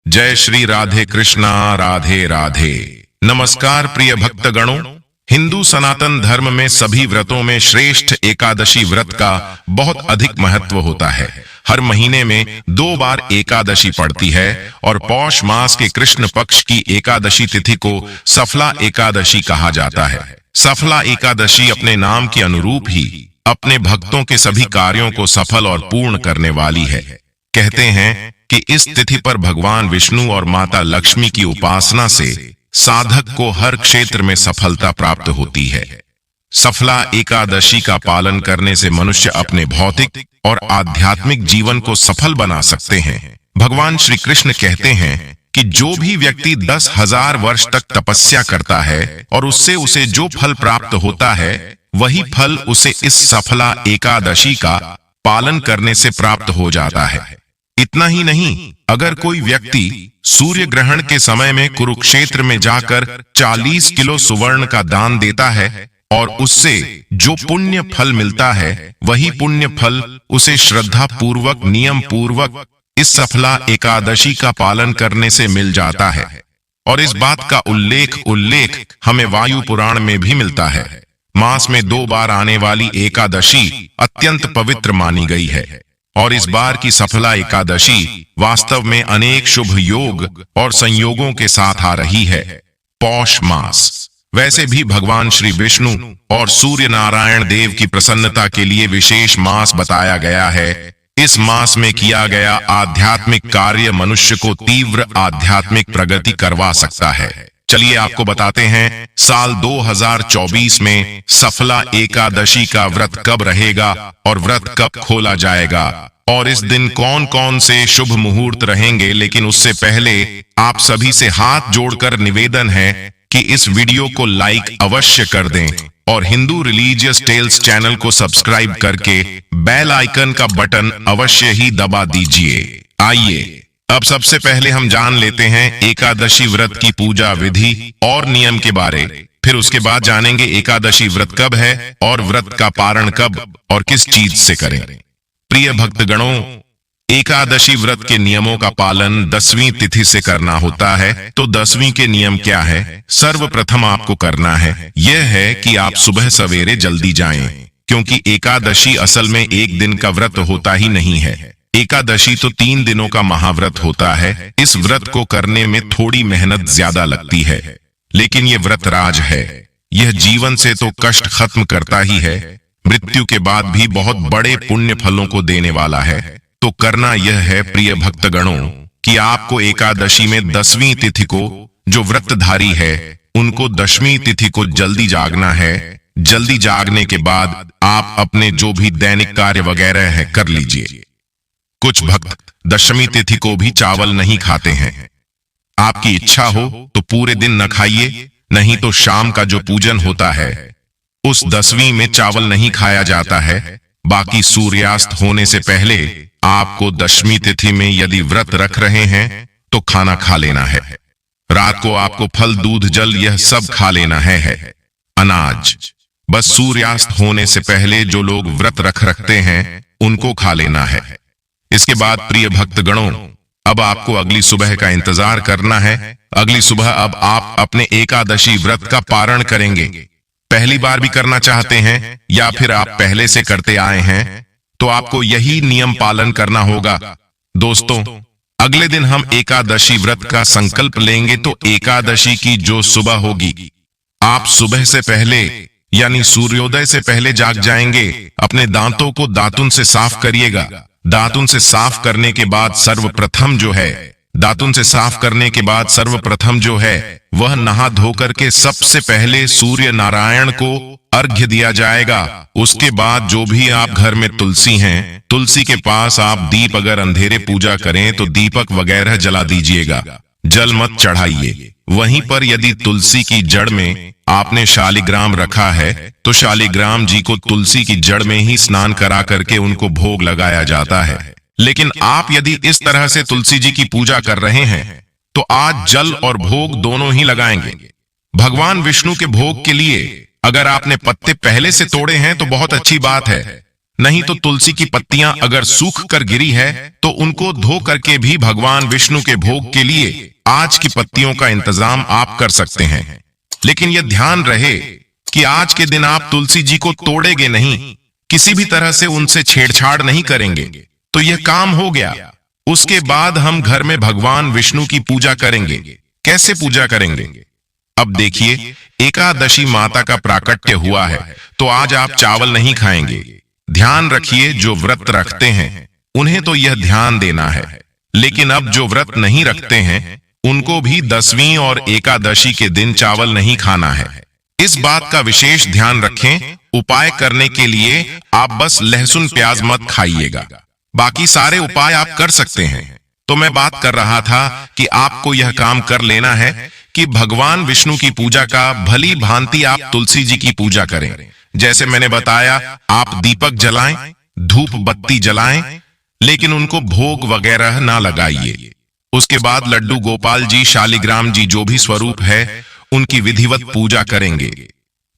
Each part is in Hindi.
जय श्री राधे कृष्णा, राधे राधे। नमस्कार प्रिय भक्तगणों, हिंदू सनातन धर्म में सभी व्रतों में श्रेष्ठ एकादशी व्रत का बहुत अधिक महत्व होता है। हर महीने में 2 बार एकादशी पड़ती है और पौष मास के कृष्ण पक्ष की एकादशी तिथि को सफला एकादशी कहा जाता है। सफला एकादशी अपने नाम के अनुरूप ही अपने भक्तों के सभी कार्यों को सफल और पूर्ण करने वाली है। कहते हैं कि इस तिथि पर भगवान विष्णु और माता लक्ष्मी की उपासना से साधक को हर क्षेत्र में सफलता प्राप्त होती है। सफला एकादशी का पालन करने से मनुष्य अपने भौतिक और आध्यात्मिक जीवन को सफल बना सकते हैं। भगवान श्री कृष्ण कहते हैं कि जो भी व्यक्ति 10,000 वर्ष तक तपस्या करता है और उससे उसे जो फल प्राप्त होता है, वही फल उसे इस सफला एकादशी का पालन करने से प्राप्त हो जाता है। इतना ही नहीं, अगर कोई व्यक्ति सूर्य ग्रहण के समय में कुरुक्षेत्र में जाकर 40 किलो सुवर्ण का दान देता है और उससे जो पुण्य फल मिलता है, वही पुण्य फल उसे श्रद्धा पूर्वक, नियम पूर्वक इस सफला एकादशी का पालन करने से मिल जाता है। और इस बात का उल्लेख हमें वायु पुराण में भी मिलता है। मास में 2 बार आने वाली एकादशी अत्यंत पवित्र मानी गई है और इस बार की सफला एकादशी वास्तव में अनेक शुभ योग और संयोगों के साथ आ रही है। पौष मास वैसे भी भगवान श्री विष्णु और सूर्य नारायण देव की प्रसन्नता के लिए विशेष मास बताया गया है। इस मास में किया गया आध्यात्मिक कार्य मनुष्य को तीव्र आध्यात्मिक प्रगति करवा सकता है। चलिए आपको बताते हैं, साल 2024 में सफला एकादशी का व्रत कब रहेगा और व्रत कब खोला जाएगा और इस दिन कौन कौन से शुभ मुहूर्त रहेंगे। लेकिन उससे पहले आप सभी से हाथ जोड़कर निवेदन है कि इस वीडियो को लाइक अवश्य कर दें और हिंदू रिलीजियस टेल्स चैनल को सब्सक्राइब करके बेल आइकन का बटन अवश्य ही दबा दीजिए। आइए अब सबसे पहले हम जान लेते हैं एकादशी व्रत की पूजा विधि और नियम के बारे। फिर उसके बाद जानेंगे एकादशी व्रत कब है और व्रत का पारण कब और किस चीज से करें। प्रिय भक्तगणों, एकादशी व्रत के नियमों का पालन 10वीं तिथि से करना होता है। तो 10वीं के नियम क्या है? सर्वप्रथम आपको करना है यह है कि आप सुबह सवेरे जल्दी जाएं, क्योंकि एकादशी असल में एक दिन का व्रत होता ही नहीं है। एकादशी तो 3 दिनों का महाव्रत होता है। इस व्रत को करने में थोड़ी मेहनत ज्यादा लगती है, लेकिन यह व्रत राज है। यह जीवन से तो कष्ट खत्म करता ही है, मृत्यु के बाद भी बहुत बड़े पुण्य फलों को देने वाला है। तो करना यह है प्रिय भक्तगणों कि आपको एकादशी में 10वीं तिथि को जो व्रतधारी है उनको 10वीं तिथि को जल्दी जागना है। जल्दी जागने के बाद आप अपने जो भी दैनिक कार्य वगैरह है कर लीजिए। कुछ भक्त 10वीं तिथि को भी चावल नहीं खाते हैं। आपकी इच्छा हो तो पूरे दिन न खाइए, नहीं तो शाम का जो पूजन होता है उस 10वीं में चावल नहीं खाया जाता है। बाकी सूर्यास्त होने से पहले आपको 10वीं तिथि में यदि व्रत रख रहे हैं तो खाना खा लेना है। रात को आपको फल, दूध, जल यह सब खा लेना है। अनाज बस सूर्यास्त होने से पहले जो लोग व्रत रखते हैं उनको खा लेना है। इसके बाद प्रिय भक्तगणों, अब आपको अगली सुबह का इंतजार करना है। अगली सुबह अब आप अपने एकादशी व्रत का पारण करेंगे। पहली बार भी करना चाहते हैं या फिर आप पहले से करते आए हैं तो आपको यही नियम पालन करना होगा। दोस्तों, अगले दिन हम एकादशी व्रत का संकल्प लेंगे। तो एकादशी की जो सुबह होगी, आप सुबह से पहले यानी सूर्योदय से पहले जाग जाएंगे। अपने दांतों को दातुन से साफ करिएगा। दातुन से साफ करने के बाद सर्वप्रथम जो है वह नहा धोकर के सबसे पहले सूर्य नारायण को अर्घ्य दिया जाएगा। उसके बाद जो भी आप घर में तुलसी हैं, तुलसी के पास आप दीप, अगर अंधेरे पूजा करें तो दीपक वगैरह जला दीजिएगा। जल मत चढ़ाइए। वहीं पर यदि तुलसी की जड़ में आपने शालिग्राम रखा है तो शालिग्राम जी को तुलसी की जड़ में ही स्नान करा करके उनको भोग लगाया जाता है। लेकिन आप यदि इस तरह से तुलसी जी की पूजा कर रहे हैं तो आज जल और भोग दोनों ही लगाएंगे। भगवान विष्णु के भोग के लिए अगर आपने पत्ते पहले से तोड़े हैं तो बहुत अच्छी बात है, नहीं तो तुलसी की पत्तियां अगर सूख कर गिरी है तो उनको धो करके भी भगवान विष्णु के भोग के लिए आज की पत्तियों का इंतजाम आप कर सकते हैं। लेकिन यह ध्यान रहे कि आज के दिन आप तुलसी जी को तोड़ेंगे नहीं, किसी भी तरह से उनसे छेड़छाड़ नहीं करेंगे, तो यह काम हो गया। उसके बाद हम घर में भगवान विष्णु की पूजा करेंगे। कैसे पूजा करेंगे? अब देखिए, एकादशी माता का प्राकट्य हुआ है, तो आज आप चावल नहीं खाएंगे। ध्यान रखिए, जो व्रत रखते हैं उन्हें तो यह ध्यान देना है, लेकिन अब जो व्रत नहीं रखते हैं उनको भी 10वीं और एकादशी के दिन चावल नहीं खाना है। इस बात का विशेष ध्यान रखें। उपाय करने के लिए आप बस लहसुन प्याज मत खाइएगा, बाकी सारे उपाय आप कर सकते हैं। तो मैं बात कर रहा था कि आपको यह काम कर लेना है कि भगवान विष्णु की पूजा का भली भांति आप तुलसी जी की पूजा करें। जैसे मैंने बताया, आप दीपक जलाएं, धूप बत्ती जलाएं, लेकिन उनको भोग वगैरह ना लगाइए। उसके बाद लड्डू गोपाल जी, शालिग्राम जी, जो भी स्वरूप है, उनकी विधिवत पूजा करेंगे।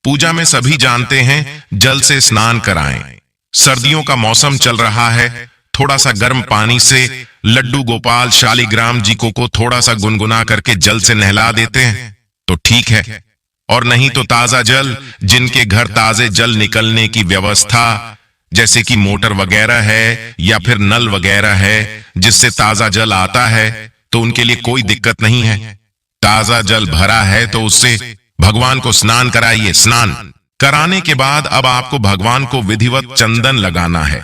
पूजा में सभी जानते हैं, जल से स्नान कराएं। सर्दियों का मौसम चल रहा है, थोड़ा सा गर्म पानी से लड्डू गोपाल शालिग्राम जी को थोड़ा सा गुनगुना करके जल से नहला देते हैं तो ठीक है, और नहीं तो ताजा जल, जिनके घर ताजे जल निकलने की व्यवस्था जैसे कि मोटर वगैरह है या फिर नल वगैरह है जिससे ताजा जल आता है, तो उनके लिए कोई दिक्कत नहीं है। ताजा जल भरा है तो उससे भगवान को स्नान कराइए। स्नान कराने के बाद अब आपको भगवान को विधिवत चंदन लगाना है,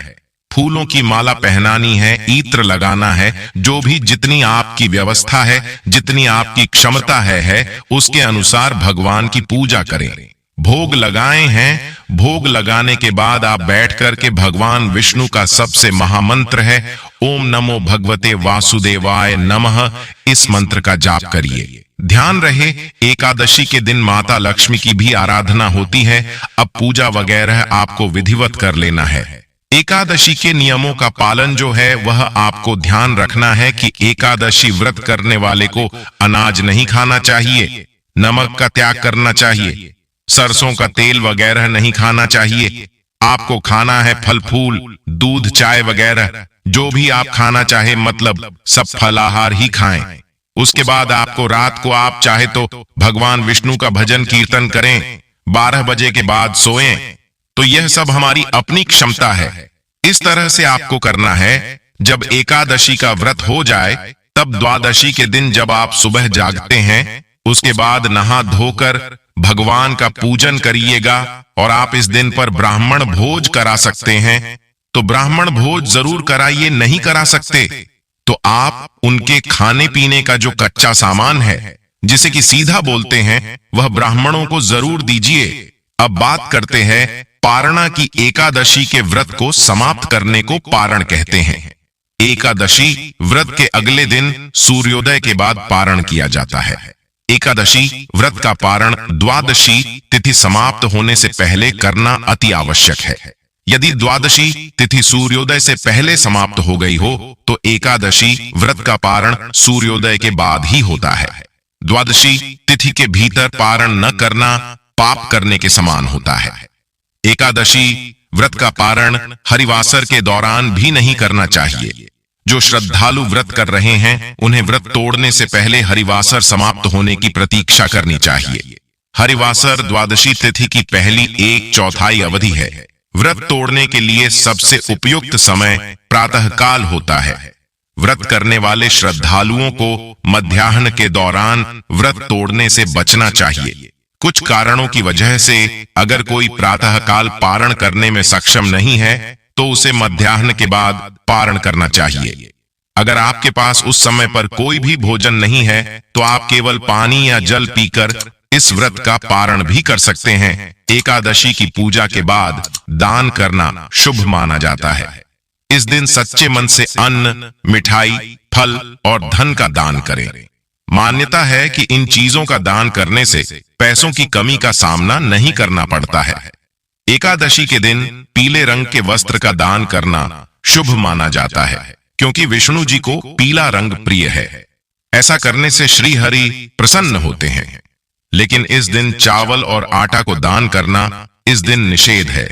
फूलों की माला पहनानी है, इत्र लगाना है। जो भी जितनी आपकी व्यवस्था है, जितनी आपकी क्षमता है, उसके अनुसार भगवान की पूजा करें। भोग लगाए हैं, भोग लगाने के बाद आप बैठ करके भगवान विष्णु का सबसे महामंत्र है ओम नमो भगवते वासुदेवाय नमः, इस मंत्र का जाप करिए। ध्यान रहे, एकादशी के दिन माता लक्ष्मी की भी आराधना होती है। अब पूजा वगैरह आपको विधिवत कर लेना है। एकादशी के नियमों का पालन जो है वह आपको ध्यान रखना है कि एकादशी व्रत करने वाले को अनाज नहीं खाना चाहिए, नमक का त्याग करना चाहिए, सरसों का तेल वगैरह नहीं खाना चाहिए। आपको खाना है फल फूल, दूध, चाय वगैरह, जो भी आप खाना चाहे, मतलब सब फलाहार ही खाएं। उसके बाद आपको रात को आप चाहे तो भगवान विष्णु का भजन कीर्तन करें, 12 बजे के बाद सोएं। तो यह सब हमारी अपनी क्षमता है। इस तरह से आपको करना है। जब एकादशी का व्रत हो जाए तब द्वादशी के दिन जब आप सुबह जागते हैं, उसके बाद नहा धोकर भगवान का पूजन करिएगा। और आप इस दिन पर ब्राह्मण भोज करा सकते हैं तो ब्राह्मण भोज जरूर कराइए। नहीं करा सकते तो आप उनके खाने पीने का जो कच्चा सामान है, जिसे कि सीधा बोलते हैं, वह ब्राह्मणों को जरूर दीजिए। अब बात करते हैं पारणा की। एकादशी के व्रत को समाप्त करने को पारण कहते हैं। एकादशी व्रत के अगले दिन सूर्योदय के बाद पारण किया जाता है। एकादशी व्रत का पारण द्वादशी तिथि समाप्त होने से पहले करना अति आवश्यक है। यदि द्वादशी तिथि सूर्योदय से पहले समाप्त हो गई हो तो एकादशी व्रत का पारण सूर्योदय के बाद ही होता है। द्वादशी तिथि के भीतर पारण न करना पाप करने के समान होता है। एकादशी व्रत का पारण हरिवासर के दौरान भी नहीं करना चाहिए। जो श्रद्धालु व्रत कर रहे हैं उन्हें व्रत तोड़ने से पहले हरिवासर समाप्त होने की प्रतीक्षा करनी चाहिए। हरिवासर द्वादशी तिथि की पहली 1/4 अवधि है। व्रत तोड़ने के लिए सबसे उपयुक्त समय प्रातःकाल होता है। व्रत करने वाले श्रद्धालुओं को मध्याह्न के दौरान व्रत तोड़ने से बचना चाहिए। कुछ कारणों की वजह से अगर कोई प्रातःकाल पारण करने में सक्षम नहीं है तो उसे मध्याह्न के बाद पारण करना चाहिए। अगर आपके पास उस समय पर कोई भी भोजन नहीं है तो आप केवल पानी या जल पीकर इस व्रत का पारण भी कर सकते हैं। एकादशी की पूजा के बाद दान करना शुभ माना जाता है। इस दिन सच्चे मन से अन्न, मिठाई, फल और धन का दान करें। मान्यता है कि इन चीजों का दान करने से पैसों की कमी का सामना नहीं करना पड़ता है। एकादशी के दिन पीले रंग के वस्त्र का दान करना शुभ माना जाता है, क्योंकि विष्णु जी को पीला रंग प्रिय है। ऐसा करने से श्री हरि प्रसन्न होते हैं। लेकिन इस दिन चावल और आटा को दान करना इस दिन निषेध है।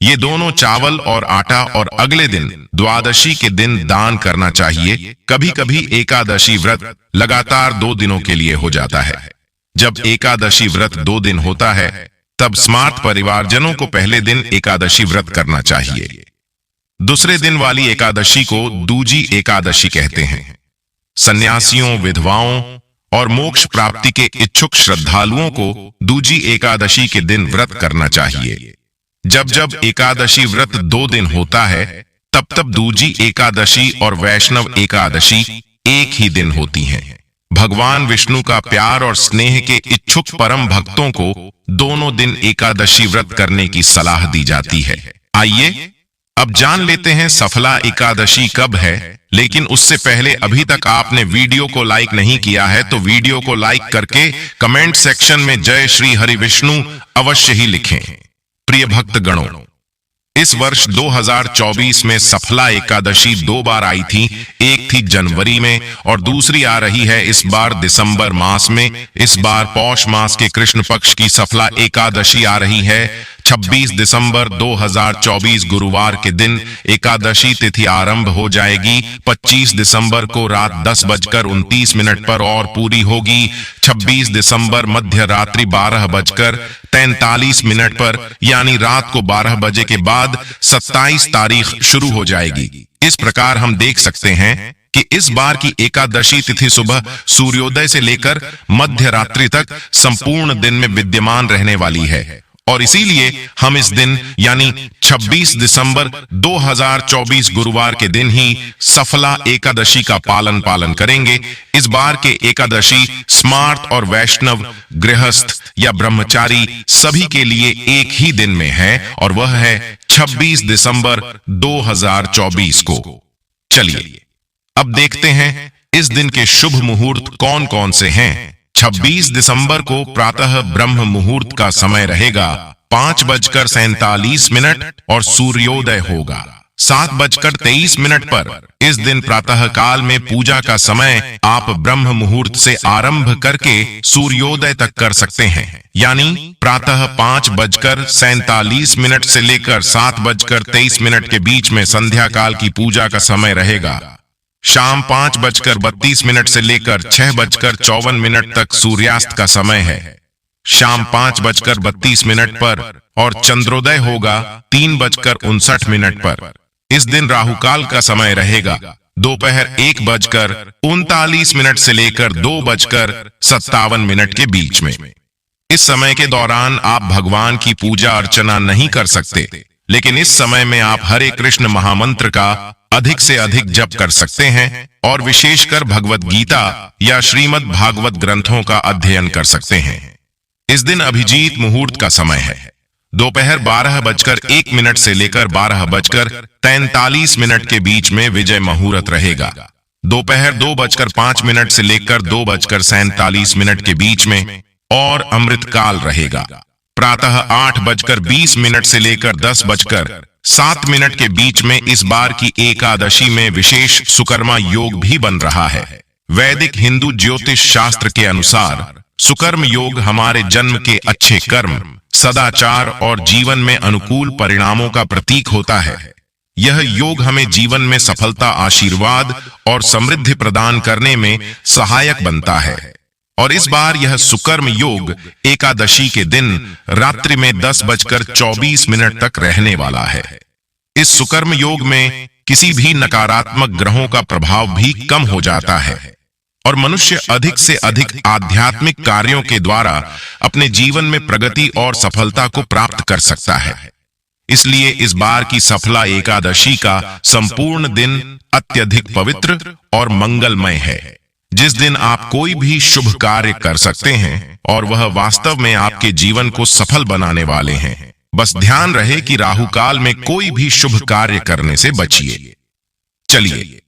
ये दोनों चावल और आटा और अगले दिन द्वादशी के दिन दान करना चाहिए। कभी कभी एकादशी व्रत लगातार 2 दिनों के लिए हो जाता है। जब एकादशी व्रत 2 दिन होता है तब स्मार्त परिवारजनों को पहले दिन एकादशी व्रत करना चाहिए। दूसरे दिन वाली एकादशी को दूजी एकादशी कहते हैं। सन्यासियों, विधवाओं और मोक्ष प्राप्ति के इच्छुक श्रद्धालुओं को दूजी एकादशी के दिन व्रत करना चाहिए। जब जब एकादशी व्रत 2 दिन होता है तब तब दूजी एकादशी और वैष्णव एकादशी एक ही दिन होती हैं। भगवान विष्णु का प्यार और स्नेह के इच्छुक परम भक्तों को दोनों दिन एकादशी व्रत करने की सलाह दी जाती है। आइए अब जान लेते हैं सफला एकादशी कब है। लेकिन उससे पहले अभी तक आपने वीडियो को लाइक नहीं किया है तो वीडियो को लाइक करके कमेंट सेक्शन में जय श्री हरि विष्णु अवश्य ही लिखें। प्रिय भक्तगणों, इस वर्ष 2024 में सफला एकादशी 2 बार आई थी। एक थी जनवरी में और दूसरी आ रही है इस बार दिसंबर मास में। इस बार पौष मास के कृष्ण पक्ष की सफला एकादशी आ रही है। 26 दिसंबर 2024 गुरुवार के दिन एकादशी तिथि आरंभ हो जाएगी। 25 दिसंबर को रात 10:29 पर और पूरी होगी। 26 दिसंबर मध्य रात्रि 12:43 पर यानी रात को 12 बजे के बाद 27 तारीख शुरू हो जाएगी। इस प्रकार हम देख सकते हैं कि इस बार की एकादशी तिथि सुबह सूर्योदय से लेकर मध्य रात्रि तक संपूर्ण दिन में विद्यमान रहने वाली है और इसीलिए हम इस दिन यानी 26 दिसंबर 2024 गुरुवार के दिन ही सफला एकादशी का पालन करेंगे। इस बार के एकादशी स्मार्त और वैष्णव, गृहस्थ या ब्रह्मचारी सभी के लिए एक ही दिन में है और वह है 26 दिसंबर 2024 को। चलिए अब देखते हैं इस दिन के शुभ मुहूर्त कौन कौन से हैं। 26 दिसंबर को प्रातः ब्रह्म मुहूर्त का समय रहेगा 5:47 और सूर्योदय होगा 7:23 पर। इस दिन प्रातः काल में पूजा का समय आप ब्रह्म मुहूर्त से आरंभ करके सूर्योदय तक कर सकते हैं, यानी प्रातः 5:47 से लेकर 7:23 के बीच में संध्या काल की पूजा का समय रहेगा। शाम 5:32 से लेकर 6:54 तक सूर्यास्त का समय है। शाम 5:32 पर और चंद्रोदय होगा 3:59 पर। इस दिन राहुकाल का समय रहेगा दोपहर 1:39 से लेकर 2:57 के बीच में। इस समय के दौरान आप भगवान की पूजा अर्चना नहीं कर सकते, लेकिन इस समय में आप हरे कृष्ण महामंत्र का अधिक से अधिक जप कर सकते हैं और विशेषकर भगवत गीता या श्रीमद् भागवत ग्रंथों का अध्ययन कर सकते हैं। इस दिन अभिजीत मुहूर्त का समय है दोपहर 12:01 से लेकर 12:43 के बीच में विजय मुहूर्त रहेगा। दोपहर 2:05 से लेकर 2:47 के बीच में और अमृत काल रहेगा। प्रातः 8:20 से लेकर 10:07 के बीच में इस बार की एकादशी में विशेष सुकर्मा योग भी बन रहा है। वैदिक हिंदू ज्योतिष शास्त्र के अनुसार सुकर्म योग हमारे जन्म के अच्छे कर्म, सदाचार और जीवन में अनुकूल परिणामों का प्रतीक होता है। यह योग हमें जीवन में सफलता, आशीर्वाद और समृद्धि प्रदान करने में सहायक बनता है और इस बार यह सुकर्म योग एकादशी के दिन रात्रि में 10:24 तक रहने वाला है। इस सुकर्म योग में किसी भी नकारात्मक ग्रहों का प्रभाव भी कम हो जाता है और मनुष्य अधिक से अधिक आध्यात्मिक कार्यों के द्वारा अपने जीवन में प्रगति और सफलता को प्राप्त कर सकता है। इसलिए इस बार की सफला एकादशी का संपूर्ण दिन अत्यधिक पवित्र और मंगलमय है, जिस दिन आप कोई भी शुभ कार्य कर सकते हैं और वह वास्तव में आपके जीवन को सफल बनाने वाले हैं। बस ध्यान रहे कि राहु काल में कोई भी शुभ कार्य करने से बचिए। चलिए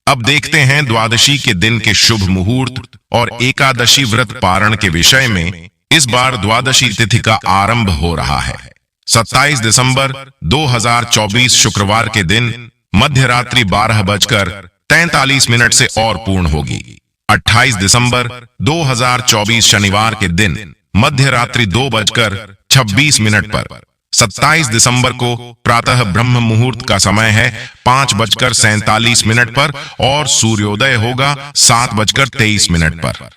अब देखते हैं द्वादशी के दिन के शुभ मुहूर्त और एकादशी व्रत पारण के विषय में। इस बार द्वादशी तिथि का आरंभ हो रहा है 27 दिसंबर 2024 शुक्रवार के दिन मध्य रात्रि 12:43 से और पूर्ण होगी। 28 दिसंबर 2024 शनिवार के दिन मध्य रात्रि 2:26 पर 27 दिसंबर को प्रातः ब्रह्म मुहूर्त का समय है 5:47 पर और सूर्योदय होगा 7:23 पर।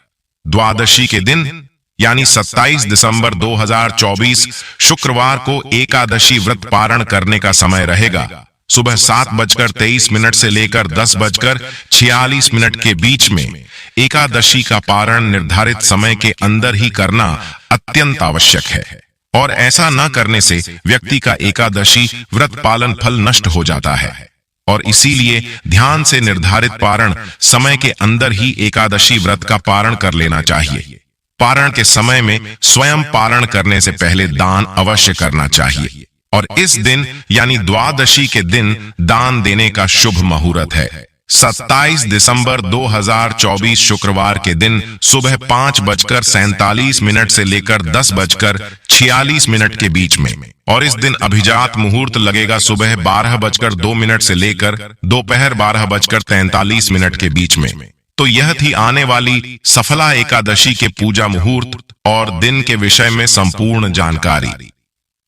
द्वादशी के दिन यानी 27 दिसंबर 2024 शुक्रवार को एकादशी व्रत पारण करने का समय रहेगा। सुबह 7:23 से लेकर 10:46 के बीच में एकादशी का पारण निर्धारित समय के अंदर ही करना अत्यंत आवश्यक है और ऐसा न करने से व्यक्ति का एकादशी व्रत पालन फल नष्ट हो जाता है और इसीलिए ध्यान से निर्धारित पारण समय के अंदर ही एकादशी व्रत का पारण कर लेना चाहिए। पारण के समय में स्वयं पारण करने से पहले दान अवश्य करना चाहिए और इस दिन यानी द्वादशी के दिन दान देने का शुभ मुहूर्त है 27 दिसंबर 2024 शुक्रवार के दिन सुबह 5:47 से लेकर 10:46 के बीच में और इस दिन अभिजात मुहूर्त लगेगा सुबह 12:02 से लेकर दोपहर 12:43 के बीच में। तो यह थी आने वाली सफला एकादशी के पूजा मुहूर्त और दिन के विषय में संपूर्ण जानकारी।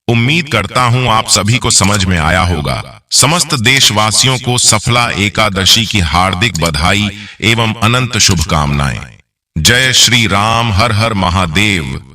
उम्मीद करता हूं आप सभी को समझ में आया होगा। समस्त देशवासियों को सफला एकादशी की हार्दिक बधाई एवं अनंत शुभकामनाएं। जय श्री राम, हर हर महादेव।